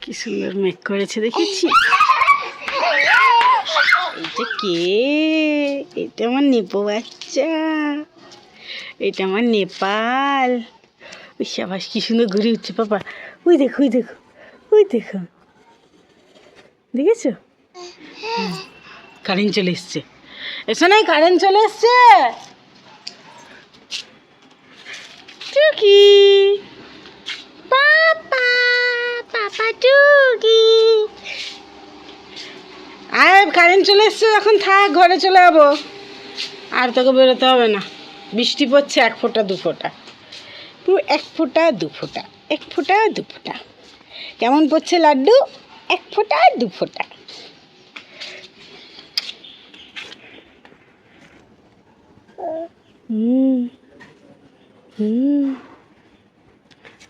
কি সুন্দর মেঘ করেছে দেখেছি। এটা কে? এটা আমার নেপো বাচ্চা, এটা আমার নেপাল। ওই সাবাস কি সুন্দর ঘুরে উঠছে পাপা। ওই দেখো ওই দেখো ওই দেখো, দেখেছো? কারেন্ট চলে এসছে। এসো নাই, কারেন্ট চলে এসছে। টুকি পাপা, পাপা টুকি। আয়, কারেন্ট চলে এসছে, এখন থাক, ঘরে চলে যাবো। আর তোকে বেরোতে হবে না। বৃষ্টি পড়ছে, এক ফোঁটা দু ফোঁটা, পুরো এক ফোঁটা দু ফোঁটা, এক ফোঁটা দু ফোঁটা। কেমন পড়ছে লাড্ডু? এক ফোঁটা দু ফোঁটা।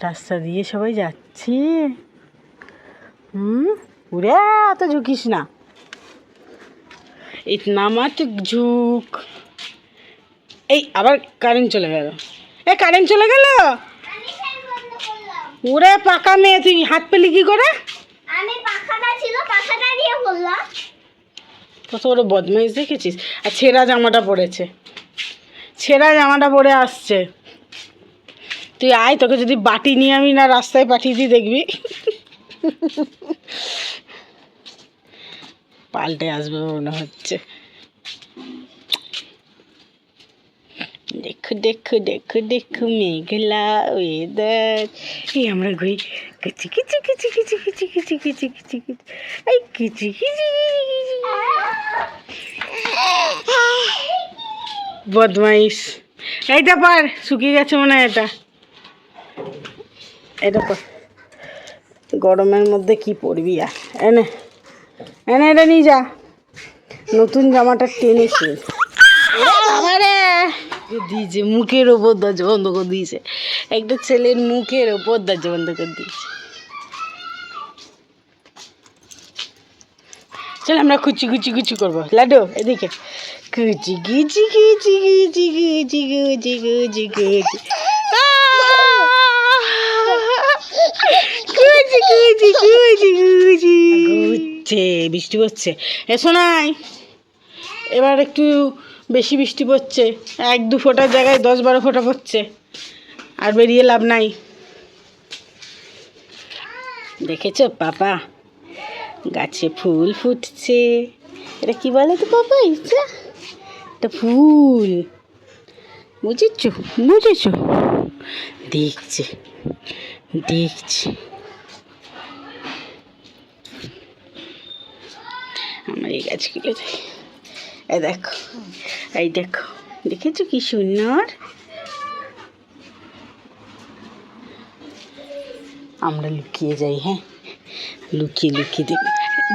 রাস্তা দিয়ে সবাই যাচ্ছে। উড়ে অত ঝুঁকিস না, ইতনা মত ঝুঁক। এই আবার কারেন্ট চলে গেল। কারেন্ট চলে গেল। ওরে পাকা মেয়ে, তুই হাত পেলি কি করে? আমি পাখাটা ছিল, পাখাটা দিয়ে বললাম। কত বড় বদমাইশ দেখেছিস? আর ছেঁড়া জামাটা পরেছে, ছেঁড়া জামাটা পরে আসছে। তুই আয়, তোকে যদি বাটি নিয়ে আমি না রাস্তায় পাঠিয়ে দিই দেখবি। পাল্টে আসবে মনে হচ্ছে। দেখো দেখো দেখো দেখো মেঘলা ওয়েদার। এই আমরা ঘুরি কিচি কিচি কিচি কিচি কিচি কিচি কিচি কিচি কিচি, এই কিচি কিচি। বদমাইশ। এইটা পার, শুকিয়ে গেছে মনে হয়। এটা পার। গরমের মধ্যে কি পরবি আর? এনে এনে এটা নিয়ে যা। নতুন জামাটা টেনেছে আমারে দিয়েছে, মুখের ওপর দরজা বন্ধ করে দিয়েছে। একটা ছেলের মুখের ওপর দরজা বন্ধ করে দিয়েছে। চল আমরা কুচি কুচি কুচি করবো। লাড্ডু এদিকে কুচি কুচি কুচি কুচি কুচি কুচি কুচি কুচি কুচি কুচি কুচি কুচি ঘুরছে। বৃষ্টি পড়ছে। এসো নাই, এবার একটু বেশি বৃষ্টি পড়ছে। এক দু ফোঁটার জায়গায় 10-12 ফোঁটা পড়ছে। আর বেরিয়ে লাভ নাই। দেখেছো পাপা, গাছে ফুল ফুটছে। এটা কি বলে তো পাপা? এটা ফুল, বুঝেছো বুঝেছো? দেখছে দেখছে। আমার এই গাছগুলো এই দেখো, এই দেখো, দেখেছো কি সুন্দর? আমরা লুকিয়ে যাই। হ্যাঁ, লুকিয়ে লুকিয়ে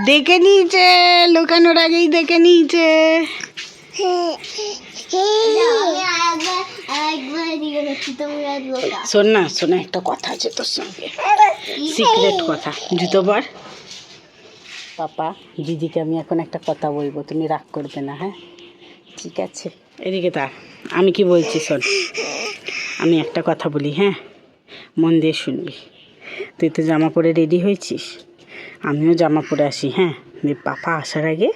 দেখে নিয়েছে, লুকানোর আগেই দেখে নিয়েছে। শোন না, শোনা, একটা কথা আছে তোর সঙ্গে, সিক্রেট কথা। জুতো পর। পাপা দিদিকে আমি এখন একটা কথা বলবো, তুমি রাগ করবে না? হ্যাঁ ঠিক আছে। এদিকে তা আমি কি বলছি শোন। আমি একটা কথা বলি, হ্যাঁ মন দিয়ে শুনবি। তুই তো জামা পরে রেডি হয়েছিস, আমিও জামা পরে আসি। হ্যাঁ, পাপা আসার আগে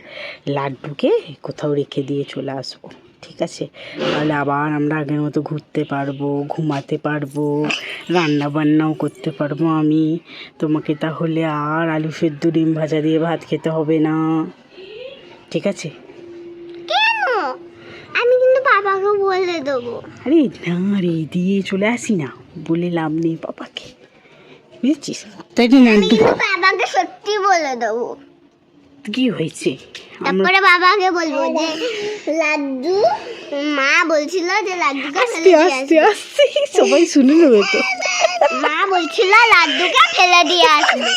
লাড্ডুকে কোথাও রেখে দিয়ে চলে আসবো, ঠিক আছে? তাহলে আবার আমরা আগের মতো ঘুরতে পারবো, ঘুমাতে পারবো, রান্না বান্নাও করতে পারবো আমি। তোমাকে তাহলে আর আলু সেদ্ধ ডিম ভাজা দিয়ে ভাত খেতে হবে না, ঠিক আছে? কেন? আমি কিন্তু বাবাকে বলে দেবো। আরে না রে, দিয়ে চলে আসি না, বলে লাভ নেই পাপাকে, বুঝেছিস? তাই তো আমি কিন্তু বাবাকে সত্যি বলে দেবো। কি হয়েছে? তারপরে বাবাকে বলবো যে লাড্ডু, মা বলছিল যে লাড্ডুকে আস্তে আস্তে আস্তে সবাই শুনে নেবে তো। মা বলছিল লাড্ডুকে ফেলে দিয়ে আসবে।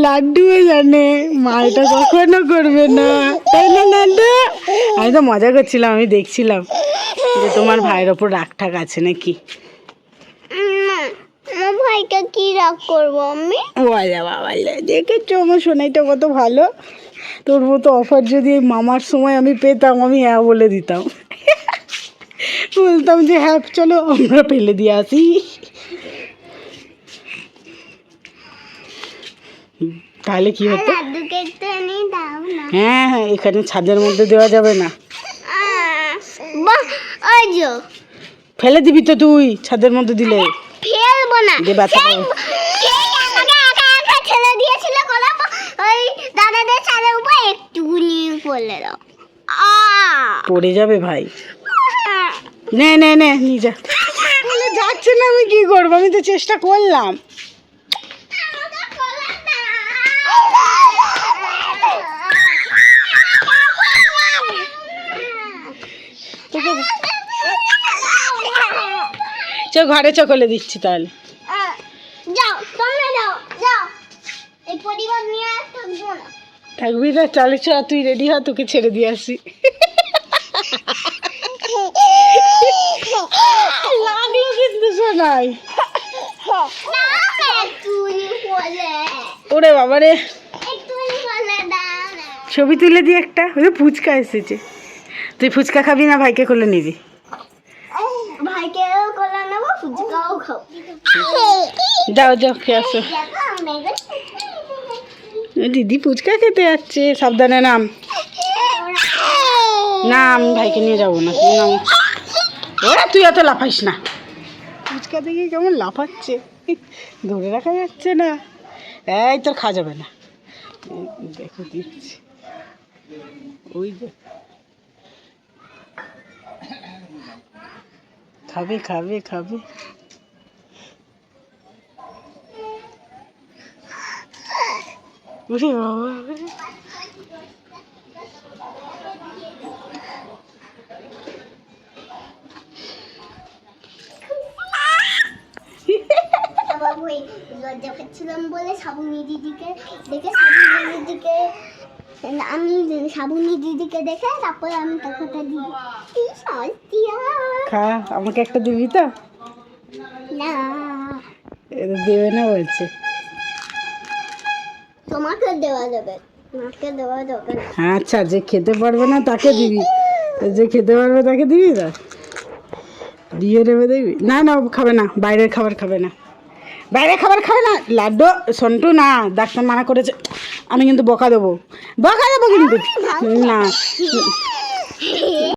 লাড্ডুও জানে মা এটা কখনো করবে না, তাই না লাড্ডু? আমি তো মজা করছিলাম, আমি দেখছিলাম যে তোমার ভাইয়ের ওপর রাগ ঠাক আছে নাকি। আমার ভাইকে কি রাগ করবো আমি? বাবা বাবা, দেখেছো আমার সোনাইটা কত ভালো। তোর মতো অফার যদি মামার সময় আমি পেতাম, আমি হ্যাঁ বলে দিতাম। বলতাম যে হ্যাঁ চলো আমরা ফেলে দিয়ে আসি। তাহলে কি হতো? লাড্ডুকে একটু এনে দাও না। হ্যাঁ হ্যাঁ, এখানে ছাদের মধ্যে দেওয়া যাবে না। বাহ, ওই যে ফেলে দিবি তো তুই ছাদের মধ্যে দিলে। ফেলবো না। যে বাচ্চা পাবো। সেই আমাকে একা একা ছেড়ে দিয়েছিল গোলাপ, ওই দাদাদের ছাদের উপর একটুকুনি পড়লে দাও। পড়ে যাবে ভাই। নে নে নে নিয়ে যা। বলে যাচ্ছে না, আমি কি করবো? আমি তো চেষ্টা করলাম। চ ঘরে চকলে দিচ্ছি তাহলে। যাও তোমরা যাও, যাও, এই পরিবার নিয়ে আর থাকবো না। থাকবি না? তাহলে চ, তুই রেডি হ, তোকে ছেড়ে দিয়ে আসি। লাগলো কিন্তু শোনাই। ওরে বাবারে, ছবি তুলে দিয়ে একটা। ওই তো ফুচকা এসেছে। তুই ফুচকা খাবি না ভাইকে কোলে নিবি? ভাইকেও কোলে নেবো, ফুচকাও খাও। যাও যাও খেয়ে আসো। দিদি ফুচকা খেতে যাচ্ছে, সাবধানে নাম। না আমি ভাইকে নিয়ে যাবো না, তুই নাম। ওরা তুই এত লাফাইস না। ফুচকা দেখে কেমন লাফাচ্ছে, ধরে রাখা যাচ্ছে না। এই তোর খাওয়া যাবে না। দেখো দিচ্ছি, ওই যে খাবে খাবে খাবে। ওরে বাবা, লজ্জা পাচ্ছিলাম বলে সাবুনি দিদিকে দেখে, সাবুনি দিদিকে আমি সাবুনি দিদিকে দেখে তারপরে আমি কথাটা দিদি খা, আমাকে একটা দিবি তো? না, এটা দেবে না বলছে। তোমাকে দেওয়া যাবে, তোমাকে দেওয়া যাবে না। আচ্ছা, যে খেতে পারবে না তাকে দিবি, যে খেতে পারবে তাকে দিবি। তা দিয়ে দেবে দেখবি। না না, ও খাবে না, বাইরের খাবার খাবে না, বাইরের খাবার খাবে না। লাড্ডু সন্টু না, ডাক্তার মানা করেছে। আমি কিন্তু বকা দেবো কিন্তু। না